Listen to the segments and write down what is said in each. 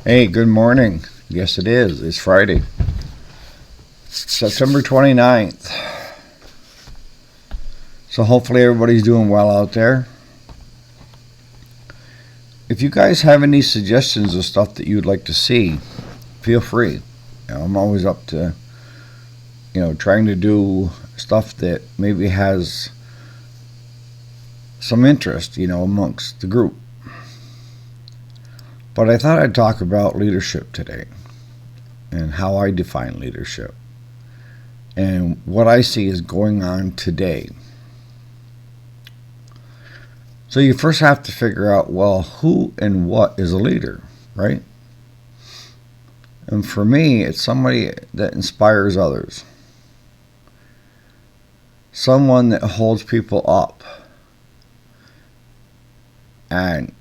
Hey, good morning. Yes, it is. It's Friday, September 29th. So hopefully everybody's doing well out there. If you guys have any suggestions of stuff that you'd like to see, feel free. I'm always up to, trying to do stuff that maybe has some interest, amongst the group. But I thought I'd talk about leadership today and how I define leadership and what I see is going on today. So you first have to figure out, well, who and what is a leader, right? And for me, it's somebody that inspires others. Someone that holds people up. And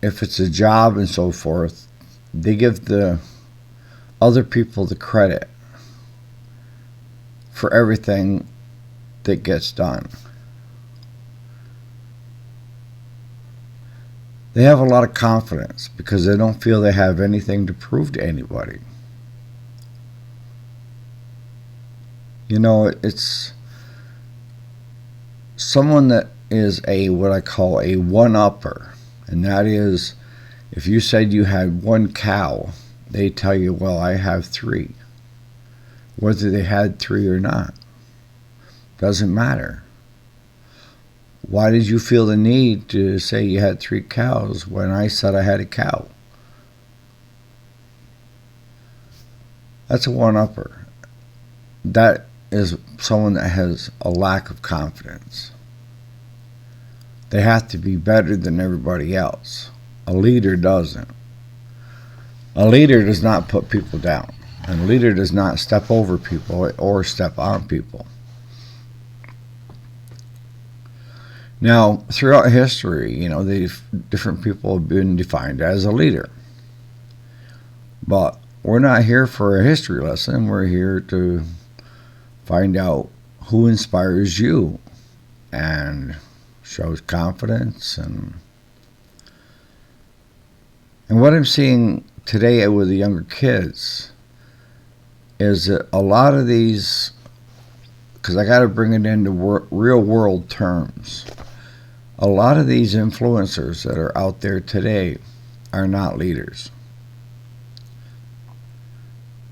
if it's a job and so forth, they give the other people the credit for everything that gets done. They have a lot of confidence because they don't feel they have anything to prove to anybody. It's someone that is what I call a one-upper. And that is, if you said you had one cow, they tell you, well, I have three. Whether they had three or not doesn't matter. Why did you feel the need to say you had three cows when I said I had a cow? That's a one-upper. That is someone that has a lack of confidence. They have to be better than everybody else. A leader doesn't. A leader does not put people down. And a leader does not step over people or step on people. Now, throughout history, different people have been defined as a leader. But we're not here for a history lesson. We're here to find out who inspires you and shows confidence. And what I'm seeing today with the younger kids is that a lot of these, because I got to bring it into real world terms, a lot of these influencers that are out there today are not leaders.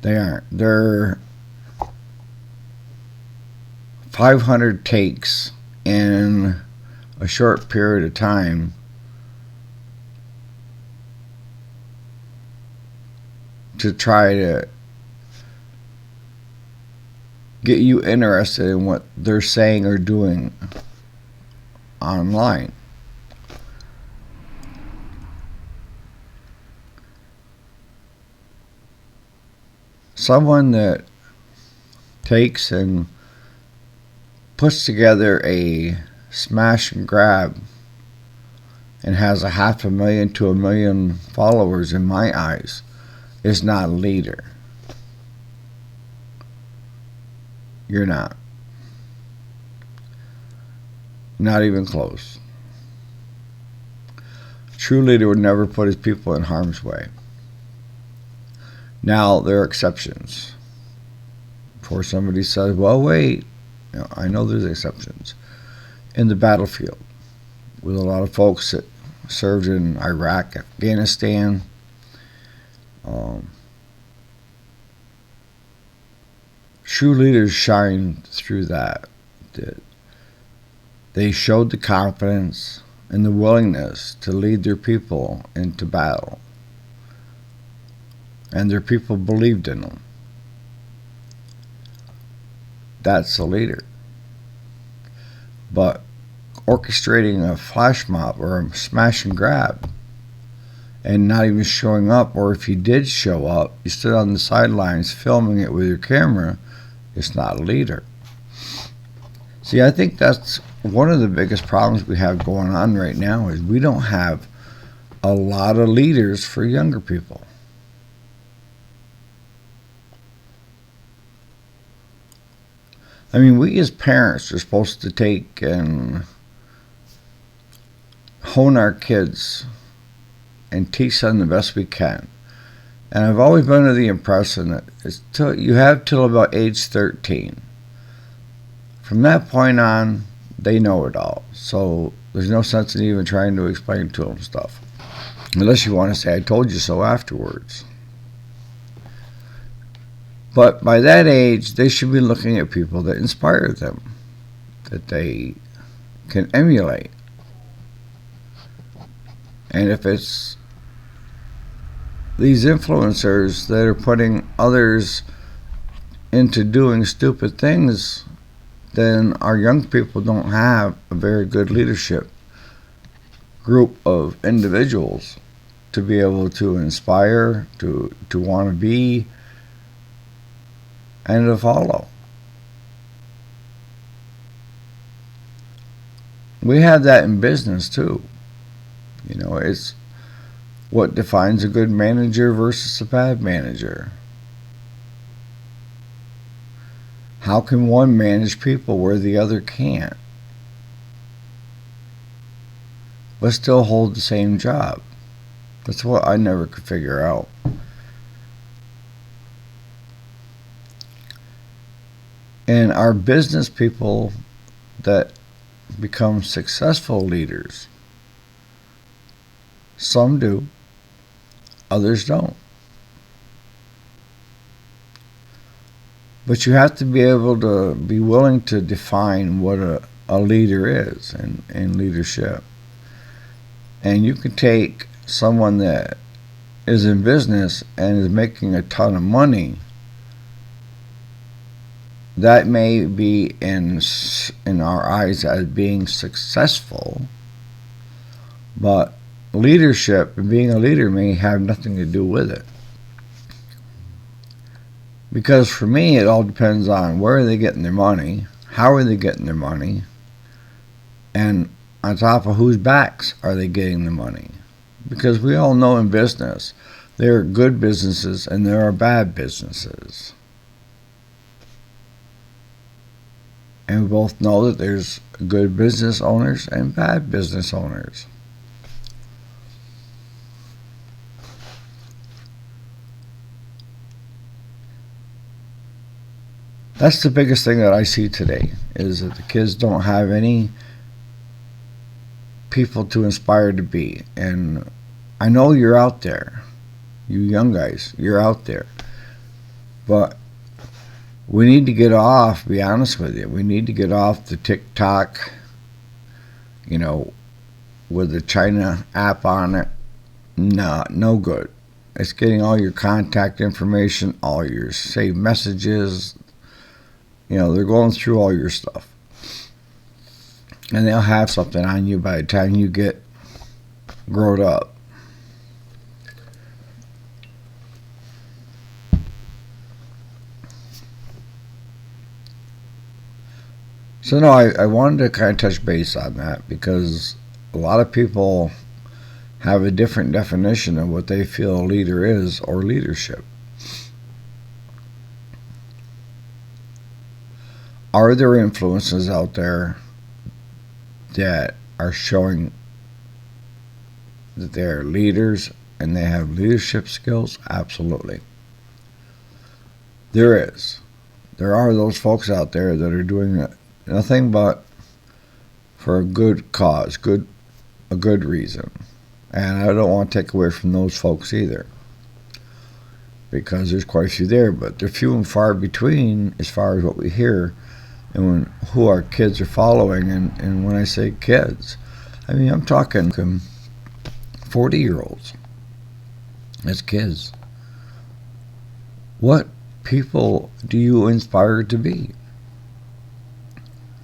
They aren't. They're 500 takes in a short period of time to try to get you interested in what they're saying or doing online. Someone that takes and puts together a smash and grab and has 500,000 to 1 million followers, in my eyes, is not a leader. You're not. Not even close. A true leader would never put his people in harm's way. Now, there are exceptions. Before somebody says, well, wait, I know there's exceptions. In the battlefield, with a lot of folks that served in Iraq, Afghanistan, true leaders shine through that. They showed the confidence and the willingness to lead their people into battle. And their people believed in them. That's a leader. But orchestrating a flash mob or a smash and grab and not even showing up, or if you did show up, you stood on the sidelines filming it with your camera, it's not a leader. See, I think that's one of the biggest problems we have going on right now is we don't have a lot of leaders for younger people. I mean, we as parents are supposed to take and hone our kids and teach them the best we can. And I've always been under the impression that you have till about age 13. From that point on, they know it all. So there's no sense in even trying to explain to them stuff. Unless you want to say, I told you so afterwards. But by that age, they should be looking at people that inspire them, that they can emulate. And if it's these influencers that are putting others into doing stupid things, then our young people don't have a very good leadership group of individuals to be able to inspire, to want to be, and to follow. We have that in business too. You know, it's what defines a good manager versus a bad manager. How can one manage people where the other can't, but still hold the same job? That's what I never could figure out. And our business people that become successful leaders, some do, others don't. But you have to be able to be willing to define what a leader is in leadership. And you can take someone that is in business and is making a ton of money. That may be in our eyes as being successful, but leadership and being a leader may have nothing to do with it. Because for me, it all depends on where are they getting their money, how are they getting their money, and on top of whose backs are they getting the money. Because we all know in business, there are good businesses and there are bad businesses. And we both know that there's good business owners and bad business owners. That's the biggest thing that I see today, is that the kids don't have any people to inspire to be. And I know you're out there, you young guys, you're out there. But we need to get off, be honest with you, we need to get off the TikTok, you know, with the China app on it. No good. It's getting all your contact information, all your saved messages. You know, they're going through all your stuff. And they'll have something on you by the time you get grown up. So no, I wanted to kind of touch base on that because a lot of people have a different definition of what they feel a leader is or leadership. Are there influences out there that are showing that they're leaders and they have leadership skills? Absolutely. There is. There are those folks out there that are doing nothing but for a good cause, a good reason. And I don't want to take away from those folks either, because there's quite a few there, but they're few and far between as far as what we hear and who our kids are following. And when I say kids, I mean I'm talking 40-year-olds as kids. What people do you inspire to be?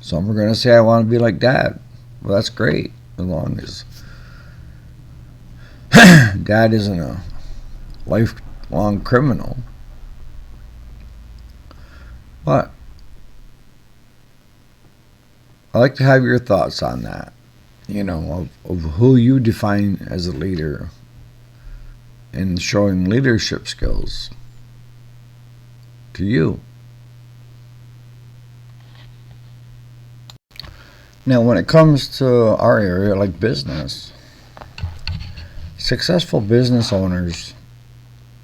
Some are going to say, I want to be like Dad. Well, that's great, as long as Dad isn't a lifelong criminal. But I'd like to have your thoughts on that, you know, of who you define as a leader and showing leadership skills to you. Now, when it comes to our area, like business, successful business owners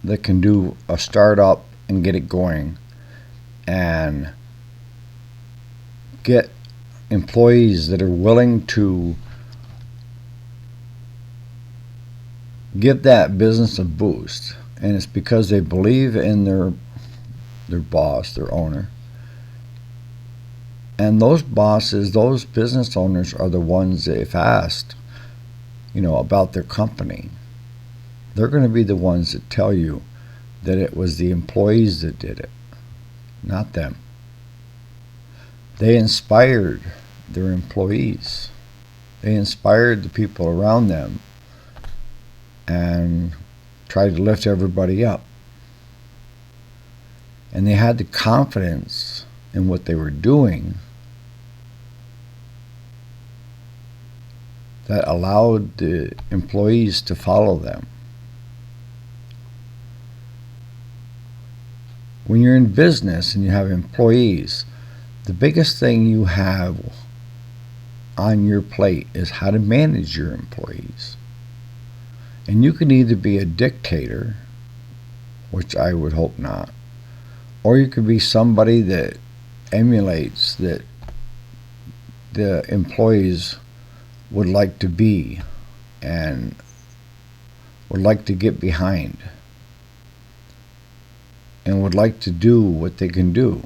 that can do a startup and get it going and get employees that are willing to give that business a boost. And it's because they believe in their boss, their owner. And those bosses, those business owners are the ones that, if asked, about their company, they're going to be the ones that tell you that it was the employees that did it, not them. They inspired their employees. They inspired the people around them and tried to lift everybody up. And they had the confidence in what they were doing that allowed the employees to follow them. When you're in business and you have employees, the biggest thing you have on your plate is how to manage your employees. And you can either be a dictator, which I would hope not, or you could be somebody that emulates that the employees would like to be and would like to get behind and would like to do what they can do.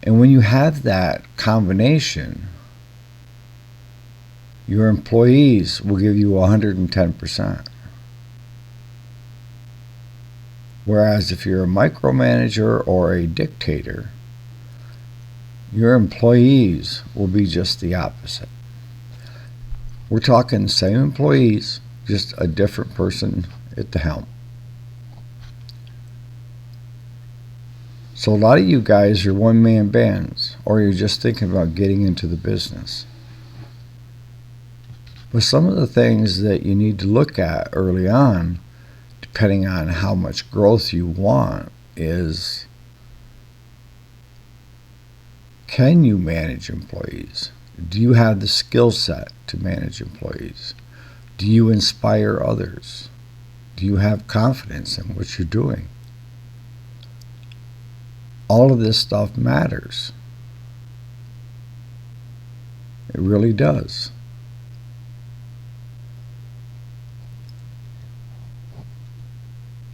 And when you have that combination, your employees will give you 110%. Whereas if you're a micromanager or a dictator, your employees will be just the opposite. We're talking the same employees, just a different person at the helm. So a lot of you guys are one-man bands, or you're just thinking about getting into the business. But some of the things that you need to look at early on, depending on how much growth you want, is, can you manage employees? Do you have the skill set to manage employees? Do you inspire others? Do you have confidence in what you're doing? All of this stuff matters. It really does.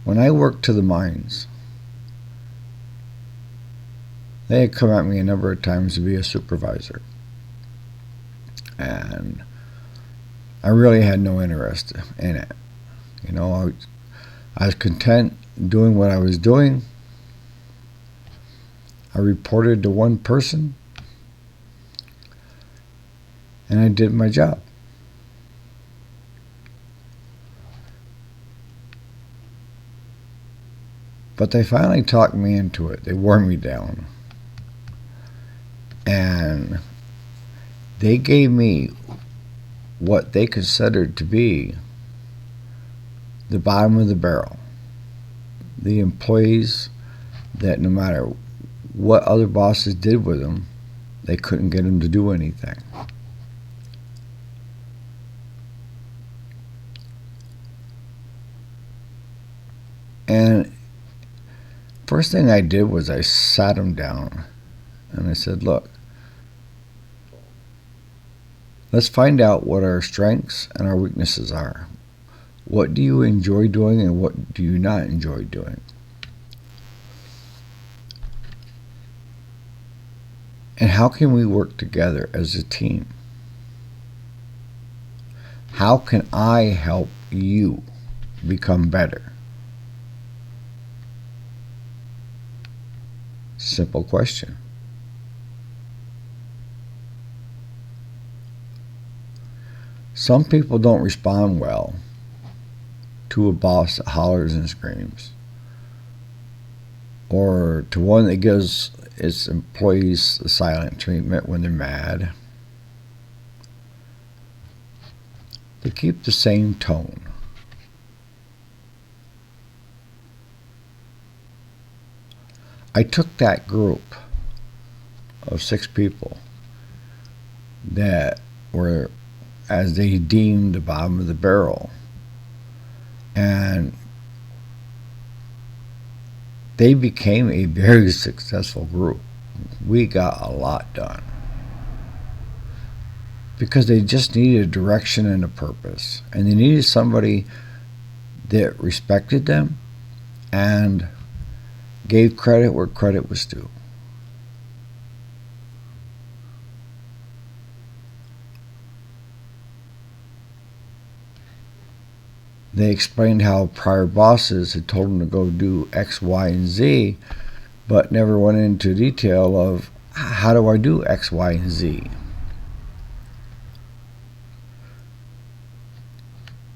When I worked to the mines, they had come at me a number of times to be a supervisor. And I really had no interest in it. I was content doing what I was doing. I reported to one person, and I did my job. But they finally talked me into it. They wore me down. And they gave me what they considered to be the bottom of the barrel. The employees that no matter what other bosses did with them, they couldn't get them to do anything. And first thing I did was I sat them down and I said, look, let's find out what our strengths and our weaknesses are. What do you enjoy doing and what do you not enjoy doing? And how can we work together as a team? How can I help you become better? Simple question. Some people don't respond well to a boss that hollers and screams, or to one that gives its employees the silent treatment when they're mad. They keep the same tone. I took that group of 6 people that were, as they deemed, the bottom of the barrel, and They became a very successful group. We got a lot done because they just needed a direction and a purpose, and they needed somebody that respected them and gave credit where credit was due. They explained how prior bosses had told them to go do X, Y, and Z, but never went into detail of how do I do X, Y, and Z.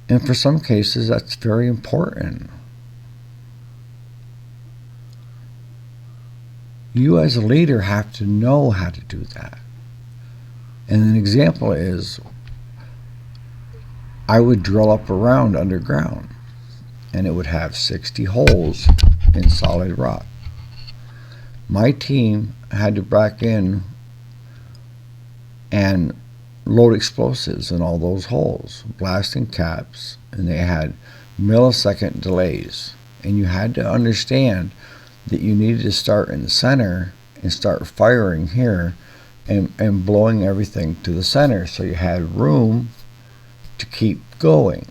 And for some cases, that's very important. You as a leader have to know how to do that. And an example is, I would drill up a round underground, and it would have 60 holes in solid rock. My team had to back in and load explosives in all those holes, blasting caps, and they had millisecond delays. And you had to understand that you needed to start in the center and start firing here and blowing everything to the center so you had room to keep going.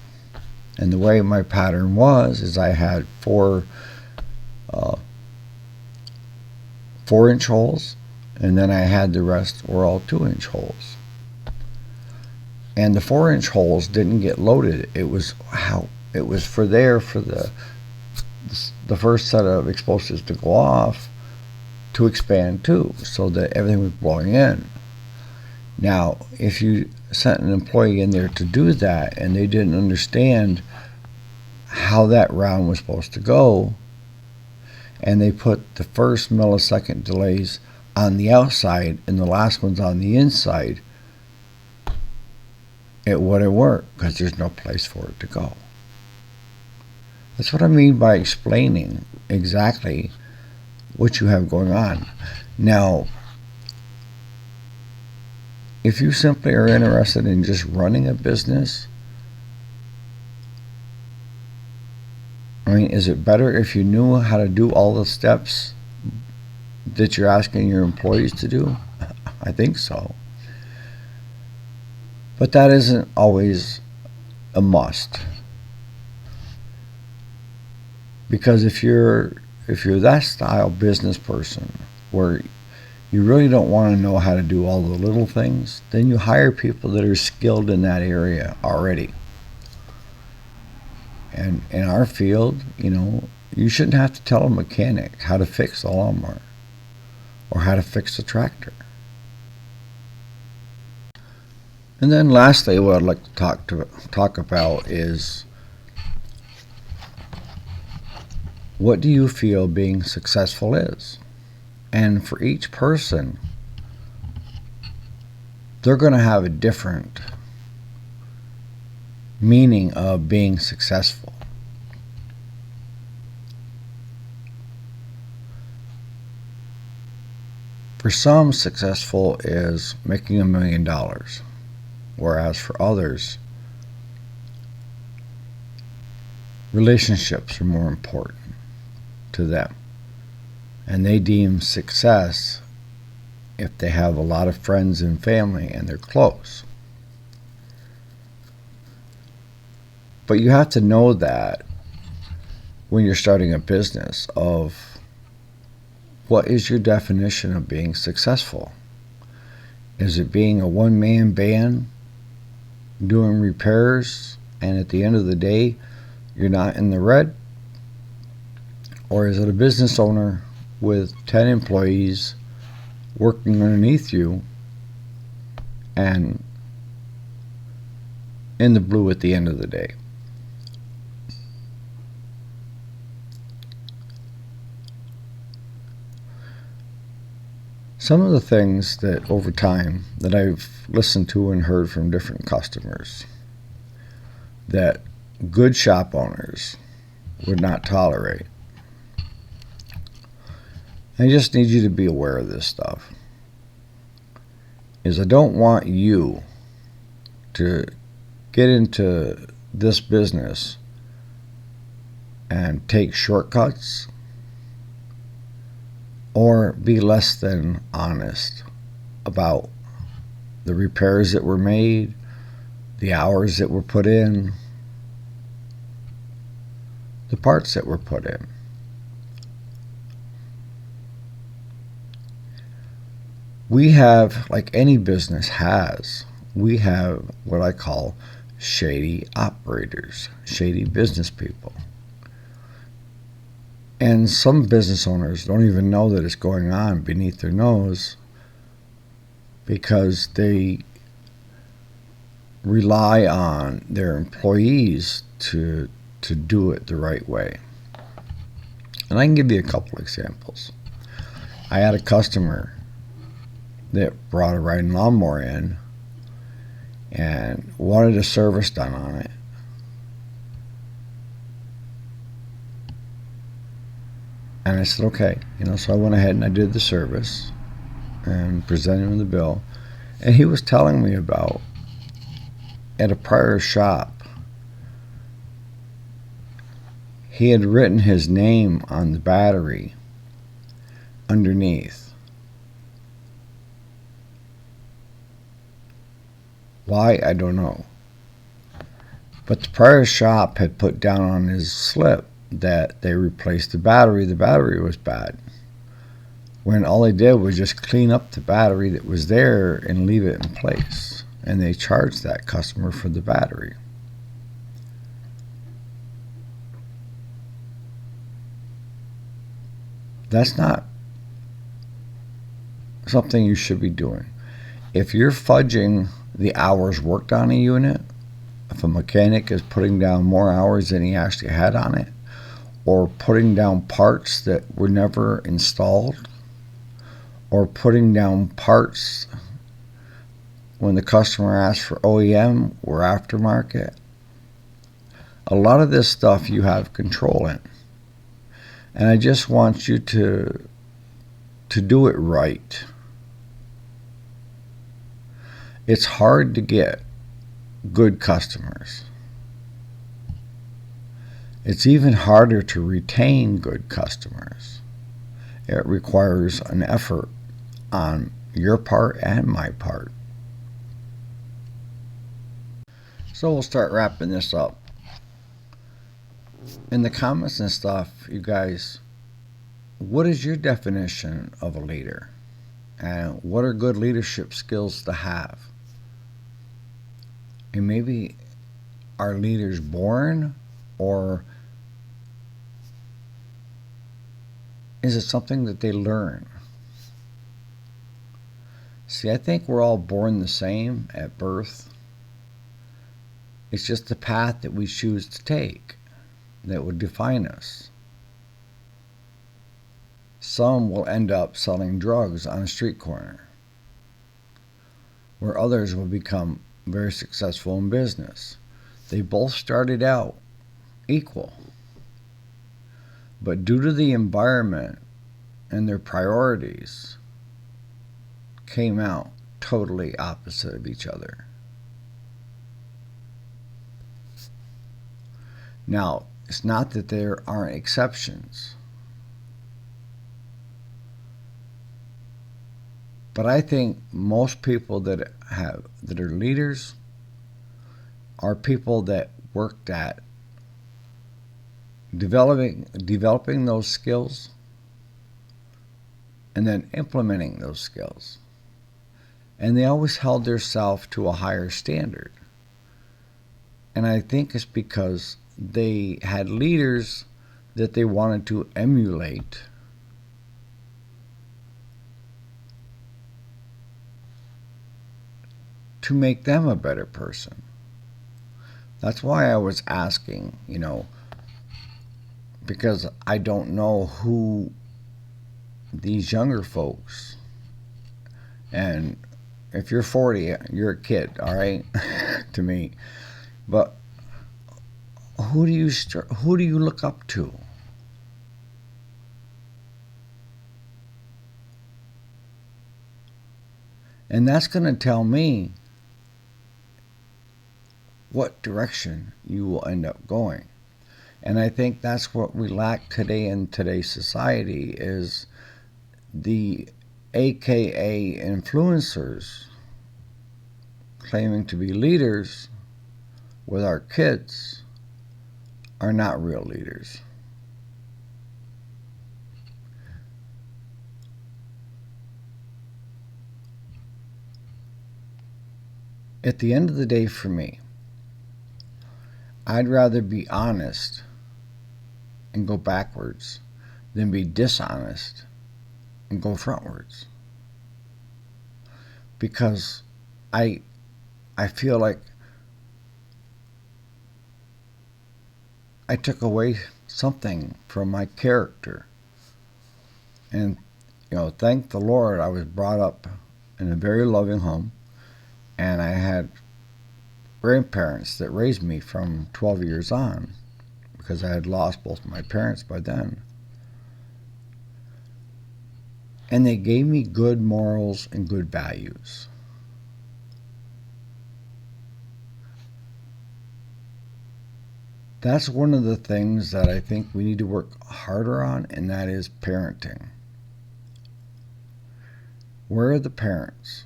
And the way my pattern was is I had 4-inch holes, and then I had the rest were all 2-inch holes. And the 4-inch holes didn't get loaded. It was for the first set of explosives to go off to expand too, so that everything was blowing in. Now, if you sent an employee in there to do that and they didn't understand how that round was supposed to go, and they put the first millisecond delays on the outside and the last ones on the inside, it wouldn't work because there's no place for it to go. That's what I mean by explaining exactly what you have going on. Now, if you simply are interested in just running a business, I mean, is it better if you knew how to do all the steps that you're asking your employees to do? I think so. But that isn't always a must. Because if you're that style business person where you really don't want to know how to do all the little things, then you hire people that are skilled in that area already. And in our field, you shouldn't have to tell a mechanic how to fix a lawnmower or how to fix a tractor. And then lastly, what I'd like to talk about is, what do you feel being successful is? And for each person, they're going to have a different meaning of being successful. For some, successful is making $1 million, whereas for others, relationships are more important to them. And they deem success if they have a lot of friends and family and they're close. But you have to know that when you're starting a business of what is your definition of being successful? Is it being a one-man band doing repairs and at the end of the day you're not in the red? Or is it a business owner with 10 employees working underneath you and in the blue at the end of the day? Some of the things that over time that I've listened to and heard from different customers that good shop owners would not tolerate. I just need you to be aware of this stuff. Is I don't want you to get into this business and take shortcuts or be less than honest about the repairs that were made, the hours that were put in, the parts that were put in. We have, like any business has, we have what I call shady operators, shady business people. And some business owners don't even know that it's going on beneath their nose because they rely on their employees to do it the right way. And I can give you a couple examples. I had a customer that brought a riding lawnmower in and wanted a service done on it. And I said, okay. So I went ahead and I did the service and presented him the bill. And he was telling me about, at a prior shop, he had written his name on the battery underneath. Why, I don't know. But the prior shop had put down on his slip that they replaced the battery. The battery was bad. When all they did was just clean up the battery that was there and leave it in place. And they charged that customer for the battery. That's not something you should be doing. If you're fudging the hours worked on a unit, if a mechanic is putting down more hours than he actually had on it, or putting down parts that were never installed, or putting down parts when the customer asks for OEM or aftermarket, a lot of this stuff you have control in. And I just want you to do it right. It's hard to get good customers. It's even harder to retain good customers. It requires an effort on your part and my part. So we'll start wrapping this up. In the comments and stuff, you guys, what is your definition of a leader? And what are good leadership skills to have? And maybe are leaders born, or is it something that they learn? See, I think we're all born the same at birth. It's just the path that we choose to take that would define us. Some will end up selling drugs on a street corner, where others will become very successful in business. They both started out equal, but due to the environment and their priorities, came out totally opposite of each other. Now, it's not that there aren't exceptions, but I think most people that are leaders are people that worked at developing those skills and then implementing those skills. And they always held themselves to a higher standard. And I think it's because they had leaders that they wanted to emulate, to make them a better person. That's why I was asking, because I don't know who these younger folks, and if you're 40, you're a kid, all right, to me. But who do you look up to? And that's going to tell me what direction you will end up going. And I think that's what we lack today in today's society, is the AKA influencers claiming to be leaders with our kids are not real leaders. At the end of the day, for me, I'd rather be honest and go backwards than be dishonest and go frontwards. Because I feel like I took away something from my character. And, thank the Lord, I was brought up in a very loving home, and I had grandparents that raised me from 12 years on, because I had lost both my parents by then. And they gave me good morals and good values. That's one of the things that I think we need to work harder on, and that is parenting. Where are the parents?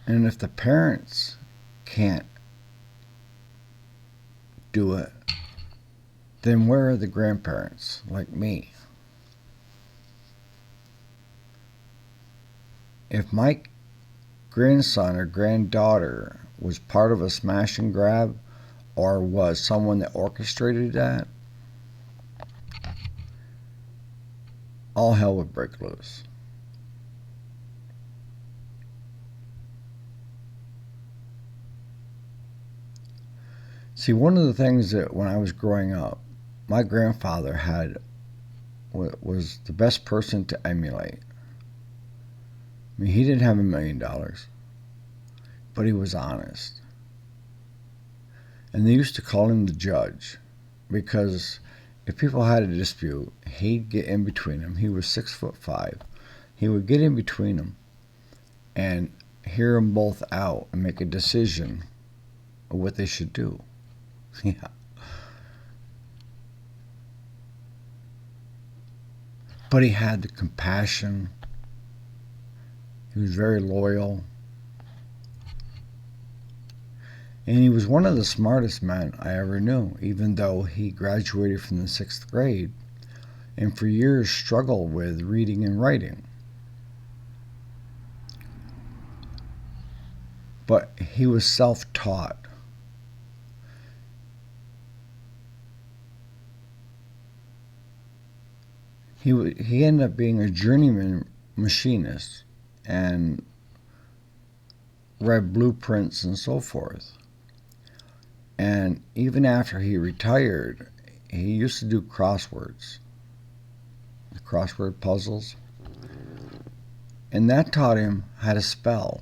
And if the parents can't do it, then where are the grandparents like me? If my grandson or granddaughter was part of a smash and grab, or was someone that orchestrated that, all hell would break loose. See, one of the things that when I was growing up, my grandfather was the best person to emulate. I mean, he didn't have $1 million, but he was honest. And they used to call him the judge, because if people had a dispute, he'd get in between them. He was 6'5". He would get in between them and hear them both out and make a decision of what they should do. Yeah. But he had the compassion. He was very loyal. And he was one of the smartest men I ever knew, even though he graduated from the 6th grade and for years struggled with reading and writing. But he was self-taught. He ended up being a journeyman machinist and read blueprints and so forth. And even after he retired, he used to do crosswords, the crossword puzzles. And that taught him how to spell,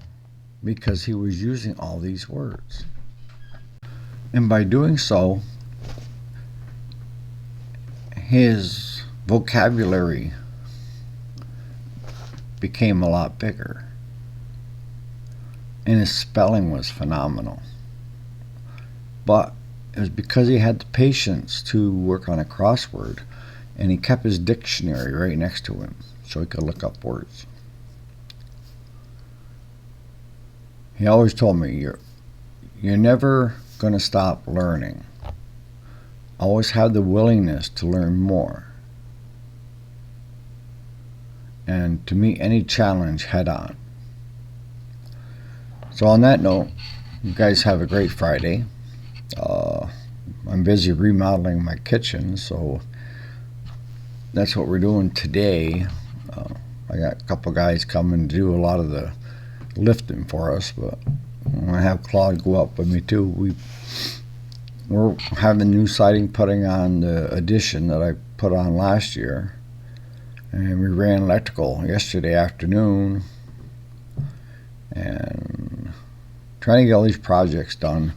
because he was using all these words. And by doing so, his vocabulary became a lot bigger. And his spelling was phenomenal. But it was because he had the patience to work on a crossword, and he kept his dictionary right next to him so he could look up words. He always told me, you're never going to stop learning. Always have the willingness to learn more, and to meet any challenge head on. So on that note, you guys have a great Friday. I'm busy remodeling my kitchen, so that's what we're doing today. I got a couple guys coming to do a lot of the lifting for us, but I'm going to have Claude go up with me too. We're having new siding putting on the addition that I put on last year, and we ran electrical yesterday afternoon, and trying to get all these projects done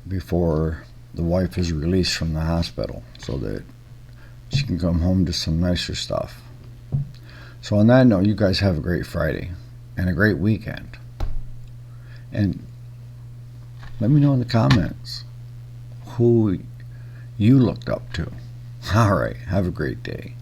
before the wife is released from the hospital so that she can come home to some nicer stuff. So on that note, you guys have a great Friday and a great weekend. And let me know in the comments who you looked up to. All right. Have a great day.